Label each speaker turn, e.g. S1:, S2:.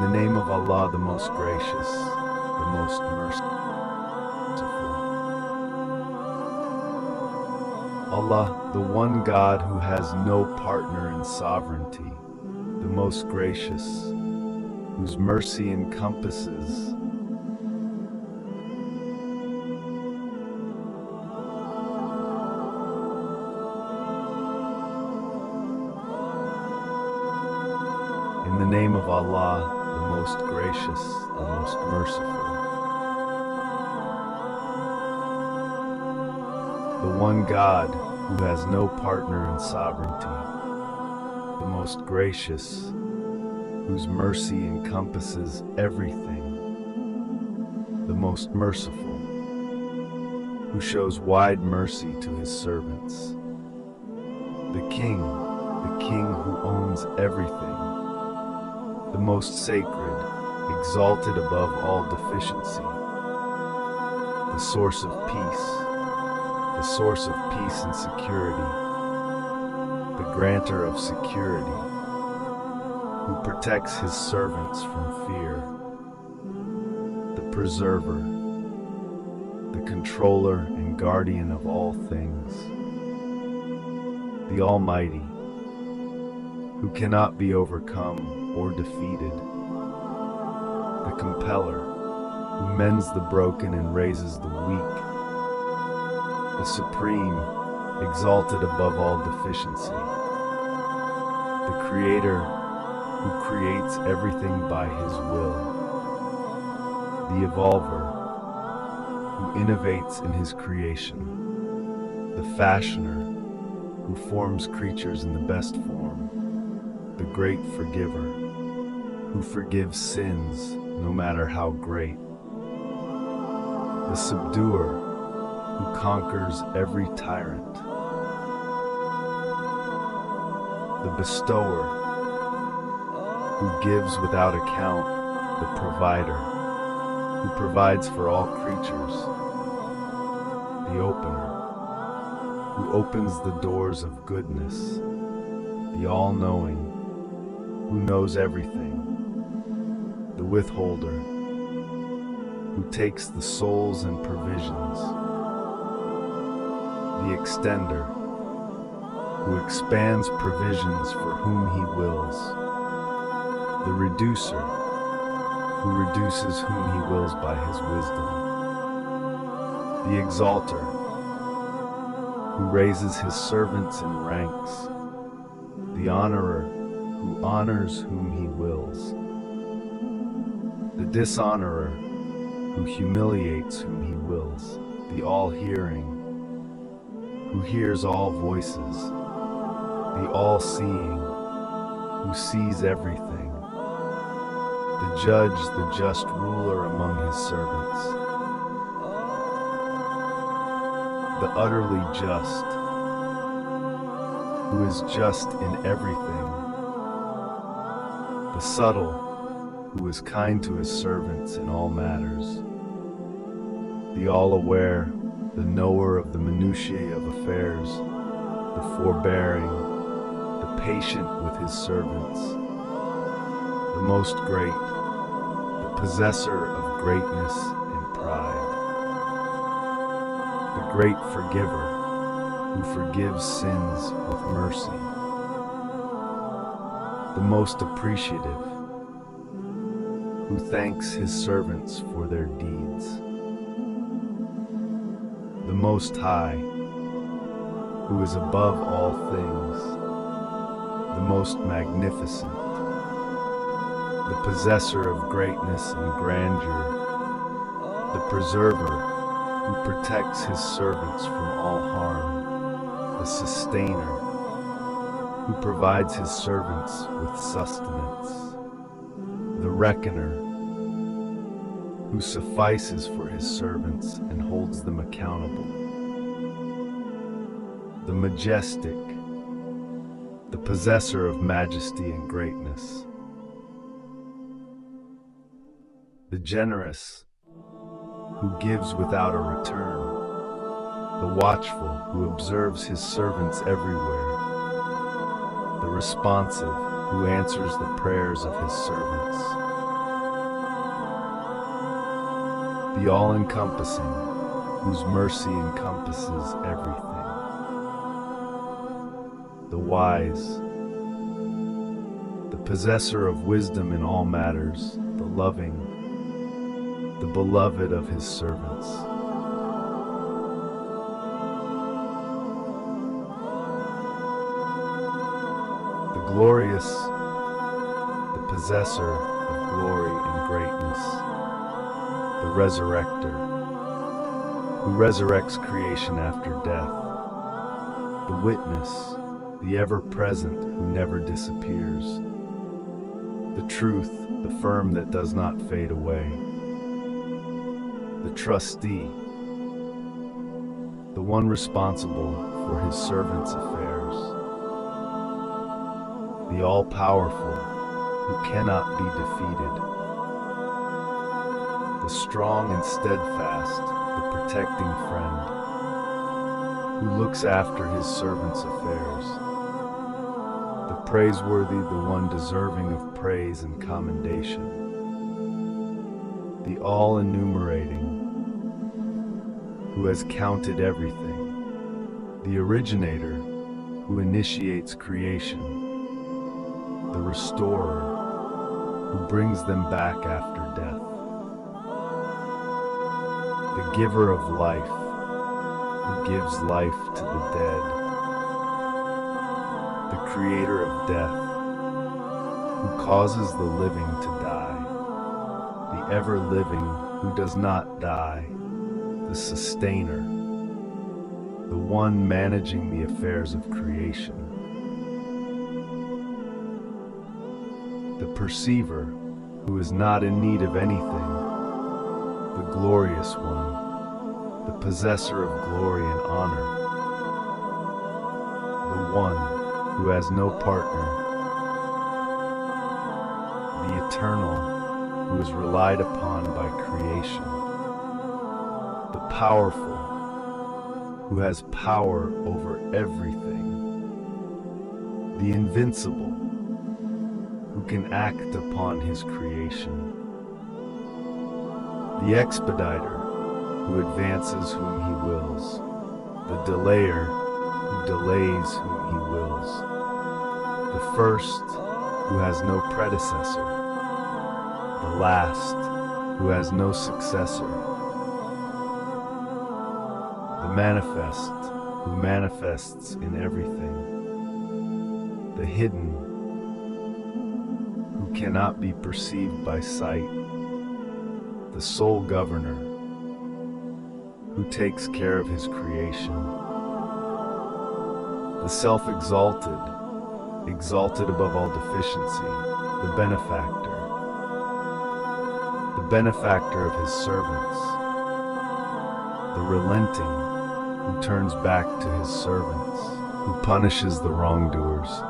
S1: the name of Allah, the most gracious, the most merciful. Allah, the one God who has no partner in sovereignty, the most gracious, whose mercy encompasses in the name of Allah, the most gracious, the most merciful. The one God who has no partner in sovereignty, the most gracious, whose mercy encompasses everything, the most merciful, who shows wide mercy to his servants, the King who owns everything, the most sacred, exalted above all deficiency, the source of peace and security, the granter of security, who protects his servants from fear, the preserver, the controller and guardian of all things, the Almighty, who cannot be overcome or defeated, the compeller, who mends the broken and raises the weak, the supreme, exalted above all deficiency, the creator who creates everything by his will, the evolver who innovates in his creation, the fashioner who forms creatures in the best form, the great forgiver who forgives sins no matter how great, the subduer who conquers every tyrant, the bestower who gives without account, the provider who provides for all creatures, the opener who opens the doors of goodness, the all-knowing who knows everything, the withholder who takes the souls and provisions, the extender who expands provisions for whom he wills, the reducer who reduces whom he wills by his wisdom, the exalter who raises his servants in ranks, the honorer who honors whom he wills, the dishonorer who humiliates whom he wills, the all-hearing who hears all voices, the all-seeing who sees everything, the judge, the just ruler among his servants, the utterly just, who is just in everything, the subtle, who is kind to his servants in all matters, the all-aware, the knower of the minutiae of affairs, the forbearing, the patient with his servants, the most great, the possessor of greatness and pride, the great forgiver, who forgives sins with mercy, the most appreciative, who thanks his servants for their deeds, the Most High, who is above all things, the most magnificent, the possessor of greatness and grandeur, the preserver, who protects his servants from all harm, the sustainer, who provides his servants with sustenance, the reckoner, who suffices for his servants and holds them accountable, the majestic, the possessor of majesty and greatness, the generous, who gives without a return, the watchful, who observes his servants everywhere, the responsive, who answers the prayers of his servants, the all-encompassing, whose mercy encompasses everything, the wise, the possessor of wisdom in all matters, the loving, the beloved of his servants. The glorious, the possessor of glory and greatness, the resurrector, who resurrects creation after death, the witness, the ever-present who never disappears, the truth, the firm that does not fade away, the trustee, the one responsible for his servants' affairs, the all-powerful who cannot be defeated, the strong and steadfast, the protecting friend, who looks after his servants' affairs, the praiseworthy, the one deserving of praise and commendation, the all-enumerating, who has counted everything, the originator, who initiates creation, the restorer, who brings them back after death, the giver of life, who gives life to the dead, the creator of death, who causes the living to die, the ever-living who does not die, the sustainer, the one managing the affairs of creation, the perceiver who is not in need of anything, the glorious one, the possessor of glory and honor, the one who has no partner, the eternal who is relied upon by creation, the powerful who has power over everything, the invincible who can act upon his creation, the expediter who advances whom he wills, the delayer who delays whom he wills, the first who has no predecessor, the last who has no successor, the manifest who manifests in everything, the hidden who cannot be perceived by sight, the sole governor who takes care of his creation, the self-exalted, exalted above all deficiency, the benefactor of his servants, the relenting who turns back to his servants, who punishes the wrongdoers,